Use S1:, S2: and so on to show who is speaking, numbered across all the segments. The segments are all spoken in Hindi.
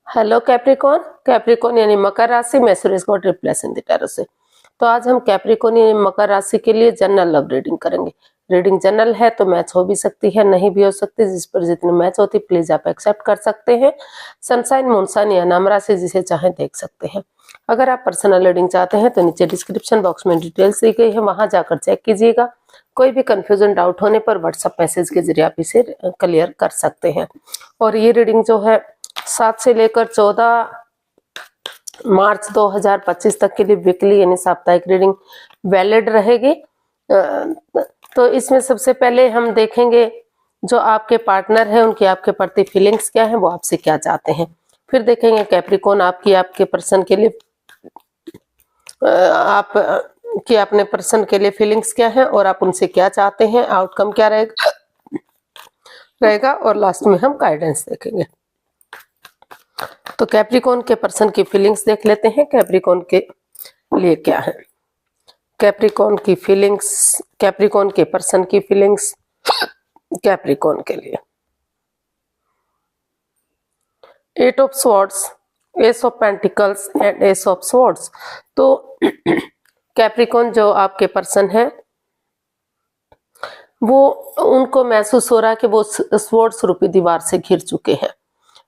S1: Hello Capricorn. कैप्रिकॉन यानी मकर राशि में Suresh God replace in the tarot से। तो आज हम कैप्रिकॉन यानी मकर राशि के लिए जनरल लव रीडिंग करेंगे। रीडिंग जनरल है तो मैच हो भी सकती है, नहीं भी हो सकती। जिस पर जितनी मैच होती प्लीज आप एक्सेप्ट कर सकते हैं। सनसाइन, मूनसाइन या नाम राशि जिसे चाहे देख सकते हैं। अगर आप पर्सनल रीडिंग चाहते हैं तो नीचे डिस्क्रिप्शन बॉक्स में डिटेल्स दी गई है, वहां जाकर चेक कीजिएगा। कोई भी कंफ्यूजन डाउट होने पर व्हाट्सएप मैसेज के जरिए आप इसे क्लियर कर सकते हैं। और ये रीडिंग जो है 7 से लेकर 14 मार्च 2025 तक के लिए वीकली यानी साप्ताहिक रीडिंग वैलिड रहेगी। तो इसमें सबसे पहले हम देखेंगे जो आपके पार्टनर है उनकी आपके प्रति फीलिंग्स क्या है, वो आपसे क्या चाहते हैं। फिर देखेंगे कैप्रिकॉन आपके पर्सन के लिए अपने पर्सन के लिए फीलिंग्स क्या है और आप उनसे क्या चाहते हैं, आउटकम क्या रहेगा। और लास्ट में हम गाइडेंस देखेंगे। तो कैप्रिकॉन के पर्सन की फीलिंग्स देख लेते हैं, कैप्रिकॉन के लिए क्या है। कैप्रिकॉन की फीलिंग्स, कैप्रिकॉन के पर्सन की फीलिंग्स कैप्रिकॉन के लिए। 8 of swords, S of pentacles and S of swords. तो कैप्रिकॉन जो आपके पर्सन है वो उनको महसूस हो रहा है कि वो स्वॉर्ड्स रूपी दीवार से घिर चुके हैं।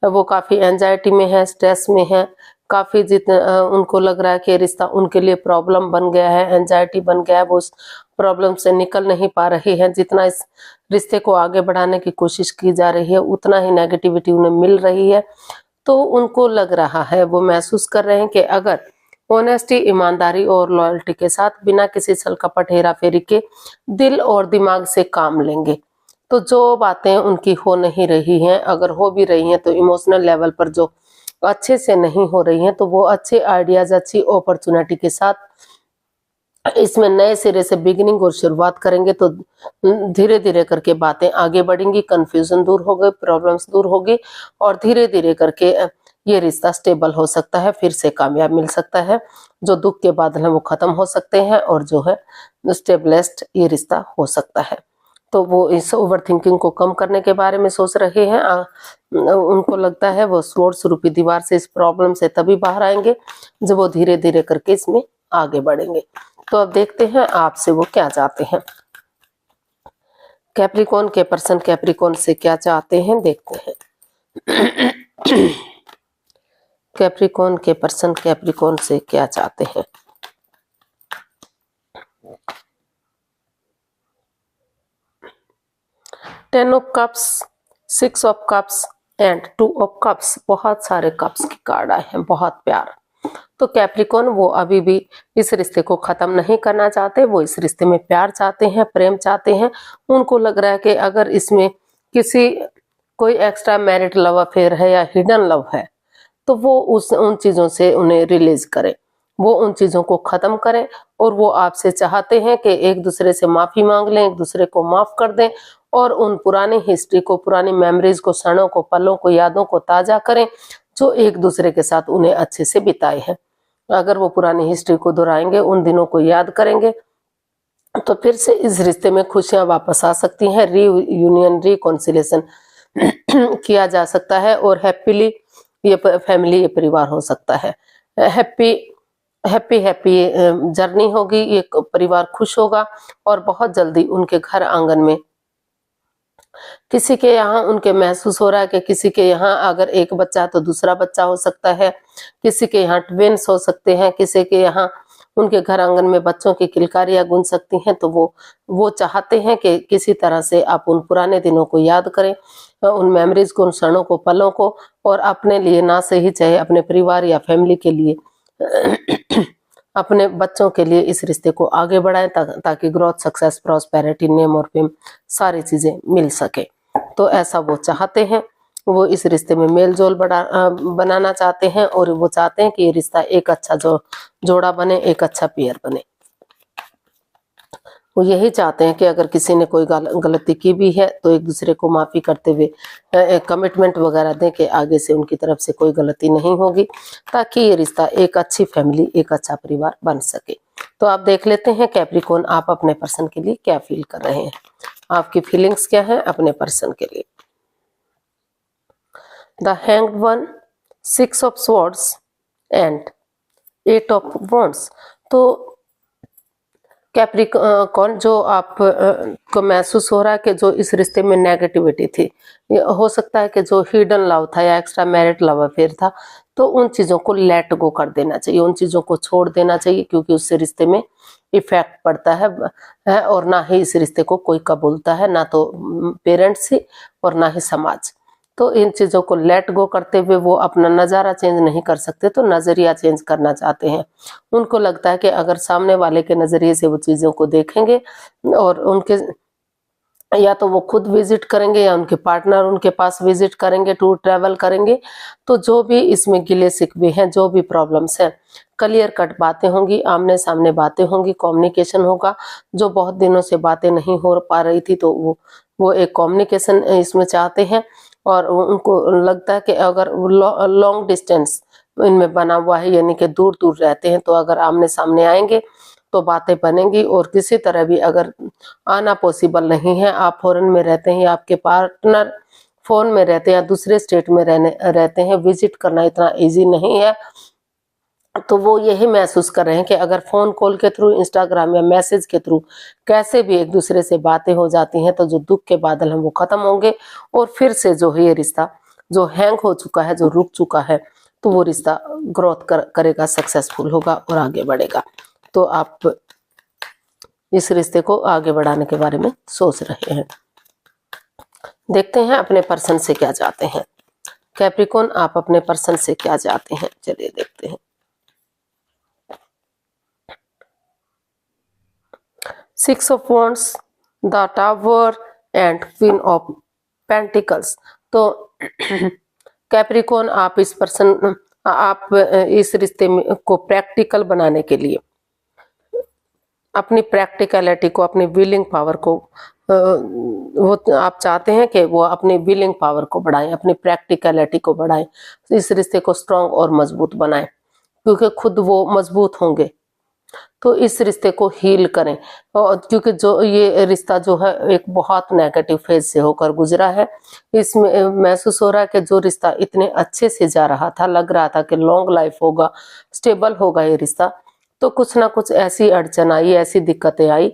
S1: वो काफी एंजाइटी में है, स्ट्रेस में है, काफी जितना उनको लग रहा है कि रिश्ता उनके लिए प्रॉब्लम बन गया है, एंजाइटी बन गया है, वो उस प्रॉब्लम से निकल नहीं पा रही है। जितना इस रिश्ते को आगे बढ़ाने की कोशिश की जा रही है उतना ही नेगेटिविटी उन्हें मिल रही है। तो उनको लग रहा है, वो महसूस कर रहे हैं कि अगर ऑनेस्टी, ईमानदारी और लॉयल्टी के साथ बिना किसी छल कपट, हेरा फेरी के दिल और दिमाग से काम लेंगे तो जो बातें उनकी हो नहीं रही हैं, अगर हो भी रही हैं तो इमोशनल लेवल पर जो अच्छे से नहीं हो रही हैं, तो वो अच्छे आइडियाज, अच्छी अपॉर्चुनिटी के साथ इसमें नए सिरे से बिगिनिंग और शुरुआत करेंगे तो धीरे धीरे करके बातें आगे बढ़ेंगी, कंफ्यूजन दूर होगी, प्रॉब्लम्स दूर होगी और धीरे धीरे करके ये रिश्ता स्टेबल हो सकता है, फिर से कामयाब मिल सकता है। जो दुख के बादल हैं वो खत्म हो सकते हैं और जो है स्टेबलिस्ट ये रिश्ता हो सकता है। तो वो इस ओवर थिंकिंग को कम करने के बारे में सोच रहे हैं। उनको लगता है वो स्वॉर्ड्स रूपी दीवार से, इस प्रॉब्लम से तभी बाहर आएंगे जब वो धीरे धीरे करके इसमें आगे बढ़ेंगे। तो अब देखते हैं आपसे वो क्या चाहते हैं। कैप्रिकॉन के पर्सन कैप्रिकॉन से क्या चाहते हैं देखते हैं। कैप्रिकॉन के पर्सन कैप्रिकॉन से क्या चाहते हैं। Ten of cups, 6 of cups and 2 of cups. बहुत सारे कप्स की कार्ड आए हैं, बहुत प्यार। तो कैप्रिकॉन वो अभी भी इस रिश्ते को खत्म नहीं करना चाहते, वो इस रिश्ते में प्यार चाहते हैं, प्रेम चाहते हैं। उनको लग रहा है कि अगर इसमें कोई एक्स्ट्रा मैरिड लव अफेयर है या हिडन लव है तो वो उन चीजों से उन्हें रिलीज करें, वो उन चीजों को खत्म करें। और वो आपसे चाहते हैं कि एक दूसरे से माफी मांग लें, एक दूसरे को माफ कर दें और उन पुरानी हिस्ट्री को, पुरानी मेमोरीज को, क्षणों को, पलों को, यादों को ताजा करें जो एक दूसरे के साथ उन्हें अच्छे से बिताए हैं। अगर वो पुरानी हिस्ट्री को दोहराएंगे, उन दिनों को याद करेंगे तो फिर से इस रिश्ते में खुशियां वापस आ सकती हैं, रीयूनियन, रिकॉन्सिलेशन किया जा सकता है और हैप्पीली ये फैमिली, ये परिवार हो सकता है। हैप्पी जर्नी होगी, ये परिवार खुश होगा और बहुत जल्दी उनके घर आंगन में किसी के यहाँ उनके महसूस हो रहा है कि किसी के यहाँ अगर एक बच्चा तो दूसरा बच्चा हो सकता है, किसी के यहाँ ट्विन्स हो सकते हैं, किसी के यहाँ उनके घर आंगन में बच्चों की किलकारियां गूंज सकती हैं। तो वो चाहते हैं कि किसी तरह से आप उन पुराने दिनों को याद करें, उन मेमोरीज को, उन क्षणों को, पलों को, और अपने लिए ना सही चाहे अपने परिवार या फैमिली के लिए, अपने बच्चों के लिए इस रिश्ते को आगे बढ़ाएं ताकि ग्रोथ, सक्सेस, प्रॉस्पेरिटी, नेम और फेम सारी चीजें मिल सके। तो ऐसा वो चाहते हैं, वो इस रिश्ते में मेल जोल बनाना चाहते हैं और वो चाहते हैं कि ये रिश्ता एक अच्छा जोड़ा बने, एक अच्छा पेयर बने। वो यही चाहते हैं कि अगर किसी ने कोई गलती की भी है तो एक दूसरे को माफी करते हुए एक कमिटमेंट वगैरह दें कि आगे से उनकी तरफ से कोई गलती नहीं होगी, ताकि ये रिश्ता एक अच्छी फैमिली, एक अच्छा परिवार बन सके। तो आप देख लेते हैं कैप्रिकॉन आप अपने पर्सन के लिए क्या फील कर रहे हैं, आपकी फीलिंग्स क्या है अपने पर्सन के लिए। The hanged one, 6 of swords and 8 of wands. तो कैप्रिकॉर्न, जो आप को महसूस हो रहा है कि जो इस रिश्ते में नेगेटिविटी थी, ये हो सकता है कि जो हिडन लव था या एक्स्ट्रा मैरिड लव अफेयर था, तो उन चीज़ों को लेट गो कर देना चाहिए, उन चीज़ों को छोड़ देना चाहिए, क्योंकि उससे रिश्ते में इफेक्ट पड़ता है और ना ही इस रिश्ते को कोई कबूलता है, ना तो पेरेंट्स ही और ना ही समाज। तो इन चीज़ों को लेट गो करते हुए वो अपना नज़ारा चेंज नहीं कर सकते, तो नज़रिया चेंज करना चाहते हैं। उनको लगता है कि अगर सामने वाले के नज़रिए से वो चीज़ों को देखेंगे और उनके, या तो वो खुद विजिट करेंगे या उनके पार्टनर उनके पास विजिट करेंगे, टूर ट्रैवल करेंगे, तो जो भी इसमें गिले शिकवे हैं, जो भी प्रॉब्लम्स हैं, क्लियर कट बातें होंगी, आमने सामने बातें होंगी, कम्युनिकेशन होगा। जो बहुत दिनों से बातें नहीं हो पा रही थी, तो वो एक कम्युनिकेशन इसमें चाहते हैं। और उनको लगता है कि अगर लॉन्ग डिस्टेंस इनमें बना हुआ है, यानी कि दूर दूर रहते हैं, तो अगर आमने सामने आएंगे तो बातें बनेंगी। और किसी तरह भी अगर आना पॉसिबल नहीं है, आप फॉरेन में रहते हैं या आपके पार्टनर फोन में रहते हैं या दूसरे स्टेट में रहते हैं, विजिट करना इतना इजी नहीं है, तो वो यही महसूस कर रहे हैं कि अगर फोन कॉल के थ्रू, इंस्टाग्राम या मैसेज के थ्रू कैसे भी एक दूसरे से बातें हो जाती हैं, तो जो दुख के बादल हैं वो खत्म होंगे और फिर से जो है ये रिश्ता जो हैंग हो चुका है, जो रुक चुका है, तो वो रिश्ता ग्रोथ करेगा, सक्सेसफुल होगा और आगे बढ़ेगा। तो आप इस रिश्ते को आगे बढ़ाने के बारे में सोच रहे हैं। देखते हैं अपने पर्सन से क्या चाहते हैं। कैप्रिकॉर्न, आप अपने पर्सन से क्या चाहते हैं, चलिए देखते हैं। 6 of wands, the tower and queen of pentacles. तो कैप्रिकॉर्न, आप इस रिश्ते में को प्रैक्टिकल बनाने के लिए, अपनी प्रैक्टिकलिटी को, अपनी विलिंग पावर को, वो आप चाहते हैं कि वो अपनी विलिंग पावर को बढ़ाएं, अपनी प्रैक्टिकलिटी को बढ़ाएं, इस रिश्ते को स्ट्रांग और मजबूत बनाएं, क्योंकि खुद वो मजबूत होंगे तो इस रिश्ते को हील करें। और क्योंकि जो ये रिश्ता जो है एक बहुत नेगेटिव फेज से होकर गुजरा है, इसमें महसूस हो रहा है कि जो रिश्ता इतने अच्छे से जा रहा था, लग रहा था कि लॉन्ग लाइफ होगा, स्टेबल होगा ये रिश्ता, तो कुछ ना कुछ ऐसी अड़चन आई, ऐसी दिक्कतें आई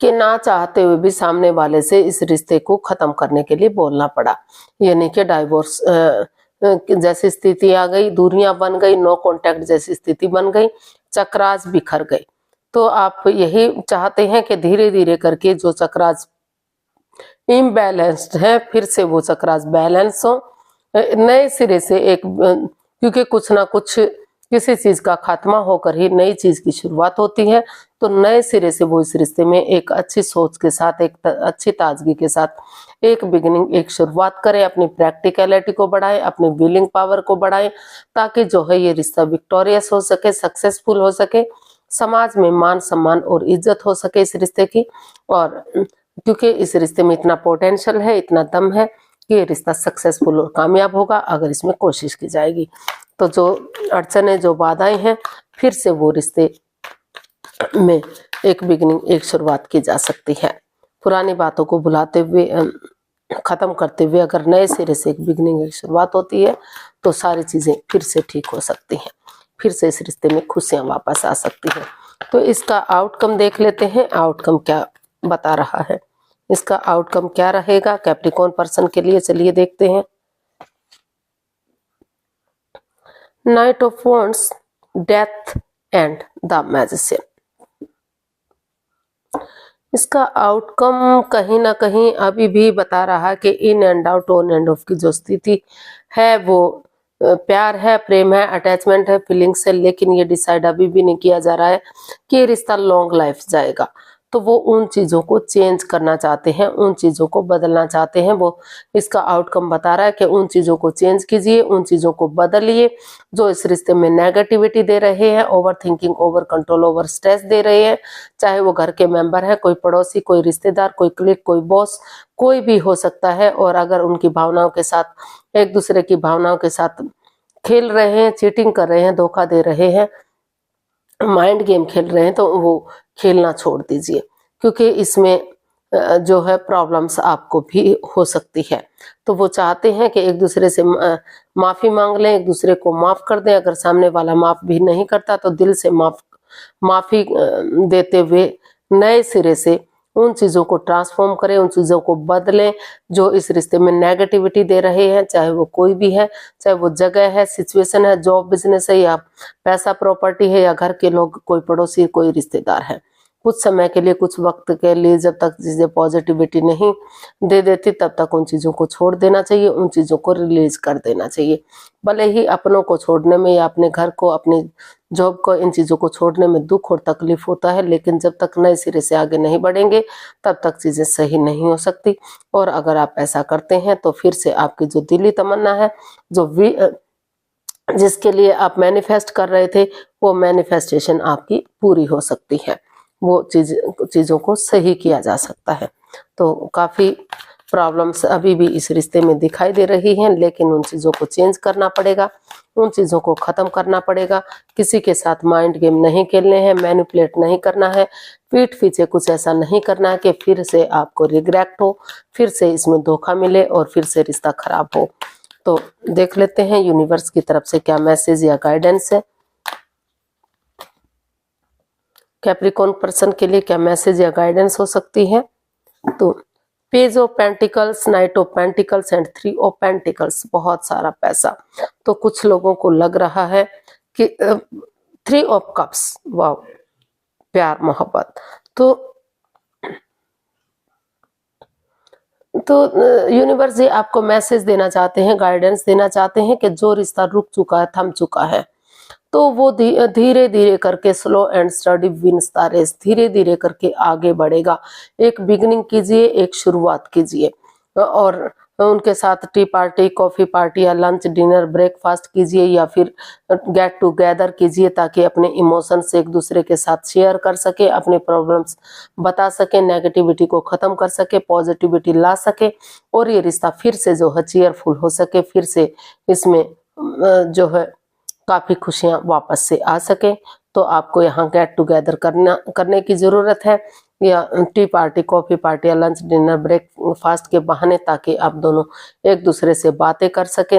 S1: कि ना चाहते हुए भी सामने वाले से इस रिश्ते को खत्म करने के लिए बोलना पड़ा, यानी कि डाइवोर्स जैसी स्थिति आ गई, दूरियां बन गई, नो कांटेक्ट जैसी स्थिति बन गई, चक्रास बिखर गए। तो आप यही चाहते हैं कि धीरे धीरे करके जो चक्रास इम्बैलेंस्ड है, फिर से वो चक्रास बैलेंस हो, नए सिरे से एक, क्योंकि कुछ ना कुछ किसी चीज का खात्मा होकर ही नई चीज की शुरुआत होती है, तो नए सिरे से वो इस रिश्ते में एक अच्छी सोच के साथ, एक अच्छी ताजगी के साथ एक बिगिनिंग, एक शुरुआत करें, अपनी प्रैक्टिकलिटी को बढ़ाएं, अपनी विलिंग पावर को बढ़ाएं, ताकि जो है ये रिश्ता विक्टोरियस हो सके, सक्सेसफुल हो सके, समाज में मान सम्मान और इज्जत हो सके इस रिश्ते की। और क्योंकि इस रिश्ते में इतना पोटेंशियल है, इतना दम है कि ये रिश्ता सक्सेसफुल और कामयाब होगा अगर इसमें कोशिश की जाएगी। तो जो अड़चनें, जो बाधाएं हैं, फिर से वो रिश्ते में एक बिगिनिंग, एक शुरुआत की जा सकती है। पुरानी बातों को भुलाते हुए, खत्म करते हुए अगर नए सिरे से एक बिगिनिंग, एक शुरुआत होती है, तो सारी चीजें फिर से ठीक हो सकती हैं, फिर से इस रिश्ते में खुशियां वापस आ सकती हैं। तो इसका आउटकम देख लेते हैं, आउटकम क्या बता रहा है, इसका आउटकम क्या रहेगा कैप्रिकॉर्न पर्सन के लिए, चलिए देखते हैं। Night of wands, death and the magician. इसका आउटकम कहीं ना कहीं अभी भी बता रहा है कि in and out, on end of की जो स्थिति है वो प्यार है, प्रेम है, अटैचमेंट है, फीलिंग्स है, लेकिन ये डिसाइड अभी भी नहीं किया जा रहा है कि ये रिश्ता लॉन्ग लाइफ जाएगा। तो वो उन चीज़ों को चेंज करना चाहते हैं, उन चीज़ों को बदलना चाहते हैं। वो इसका आउटकम बता रहा है कि उन चीज़ों को चेंज कीजिए, उन चीज़ों को बदलिए जो इस रिश्ते में नेगेटिविटी दे रहे हैं, over thinking, over control, over stress दे रहे हैं। चाहे वो घर के मेंबर है, कोई पड़ोसी, कोई रिश्तेदार, कोई क्लिक, कोई बॉस, कोई भी हो सकता है। और अगर उनकी भावनाओं के साथ, एक दूसरे की भावनाओं के साथ खेल रहे हैं, चीटिंग कर रहे हैं, धोखा दे रहे हैं, माइंड गेम खेल रहे हैं, तो वो खेलना छोड़ दीजिए, क्योंकि इसमें जो है प्रॉब्लम्स आपको भी हो सकती है। तो वो चाहते हैं कि एक दूसरे से माफ़ी मांग लें, एक दूसरे को माफ़ कर दें। अगर सामने वाला माफ़ भी नहीं करता तो दिल से माफ़ी देते हुए नए सिरे से उन चीज़ों को ट्रांसफॉर्म करें, उन चीज़ों को बदलें जो इस रिश्ते में नेगेटिविटी दे रहे हैं, चाहे वो कोई भी है, चाहे वो जगह है, सिचुएशन है, जॉब बिजनेस है, या पैसा प्रॉपर्टी है, या घर के लोग, कोई पड़ोसी, कोई रिश्तेदार है। कुछ समय के लिए, कुछ वक्त के लिए जब तक चीज़ें पॉजिटिविटी नहीं दे देती तब तक उन चीज़ों को छोड़ देना चाहिए, उन चीज़ों को रिलीज कर देना चाहिए। भले ही अपनों को छोड़ने में या अपने घर को, अपनी जॉब को, इन चीज़ों को छोड़ने में दुख और तकलीफ होता है, लेकिन जब तक नए सिरे से आगे नहीं बढ़ेंगे तब तक चीज़ें सही नहीं हो सकती। और अगर आप ऐसा करते हैं तो फिर से आपकी जो दिली तमन्ना है, जिसके लिए आप मैनिफेस्ट कर रहे थे, वो मैनिफेस्टेशन आपकी पूरी हो सकती है, वो चीज़ों को सही किया जा सकता है। तो काफ़ी प्रॉब्लम्स अभी भी इस रिश्ते में दिखाई दे रही हैं, लेकिन उन चीज़ों को चेंज करना पड़ेगा, उन चीज़ों को ख़त्म करना पड़ेगा। किसी के साथ माइंड गेम नहीं खेलने हैं, मैनिपुलेट नहीं करना है, पीठ पीछे कुछ ऐसा नहीं करना है कि फिर से आपको रिग्रेट हो, फिर से इसमें धोखा मिले और फिर से रिश्ता खराब हो। तो देख लेते हैं यूनिवर्स की तरफ से क्या मैसेज या गाइडेंस है। कैप्रिकॉर्न पर्सन के लिए क्या मैसेज या गाइडेंस हो सकती है। तो page of pentacles, night of pentacles and 3 of pentacles, बहुत सारा पैसा। तो कुछ लोगों को लग रहा है कि 3 ऑफ कप्स, वाह, प्यार मोहब्बत। तो यूनिवर्स जी आपको मैसेज देना चाहते हैं, गाइडेंस देना चाहते हैं कि जो रिश्ता रुक चुका है, थम चुका है, तो वो धीरे धीरे करके, slow and steady wins the race, धीरे धीरे करके आगे बढ़ेगा। एक बिगिनिंग कीजिए, एक शुरुआत कीजिए, और उनके साथ टी पार्टी, कॉफी पार्टी या लंच, डिनर, ब्रेकफास्ट कीजिए, या फिर गेट टुगेदर कीजिए, ताकि अपने इमोशंस एक दूसरे के साथ शेयर कर सके, अपने प्रॉब्लम्स बता सके, नेगेटिविटी को खत्म कर सके, पॉजिटिविटी ला सके, और ये रिश्ता फिर से जो है चीयरफुल हो सके, फिर से इसमें जो है काफ़ी खुशियाँ वापस से आ सके। तो आपको यहाँ गेट टुगेदर करने की ज़रूरत है, या टी पार्टी, कॉफ़ी पार्टी या लंच, डिनर, ब्रेकफास्ट के बहाने, ताकि आप दोनों एक दूसरे से बातें कर सकें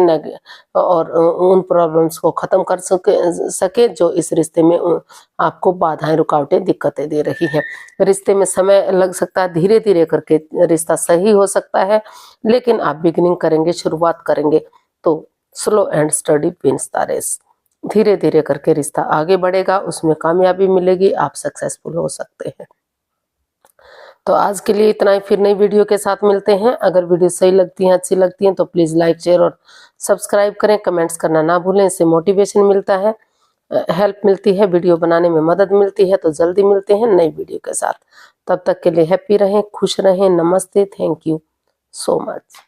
S1: और उन प्रॉब्लम्स को ख़त्म कर सके जो इस रिश्ते में आपको बाधाएं, रुकावटें, दिक्कतें दे रही हैं। रिश्ते में समय लग सकता है, धीरे धीरे करके रिश्ता सही हो सकता है, लेकिन आप बिगिनिंग करेंगे, शुरुआत करेंगे तो slow and steady wins the race, धीरे धीरे करके रिश्ता आगे बढ़ेगा, उसमें कामयाबी मिलेगी, आप सक्सेसफुल हो सकते हैं। तो आज के लिए इतना ही, फिर नई वीडियो के साथ मिलते हैं। अगर वीडियो सही लगती है, अच्छी लगती है, तो प्लीज़ लाइक, शेयर और सब्सक्राइब करें, कमेंट्स करना ना भूलें, इससे मोटिवेशन मिलता है, हेल्प मिलती है, वीडियो बनाने में मदद मिलती है। तो जल्दी मिलते हैं नई वीडियो के साथ, तब तक के लिए हैप्पी रहें, खुश रहें। नमस्ते, थैंक यू सो मच।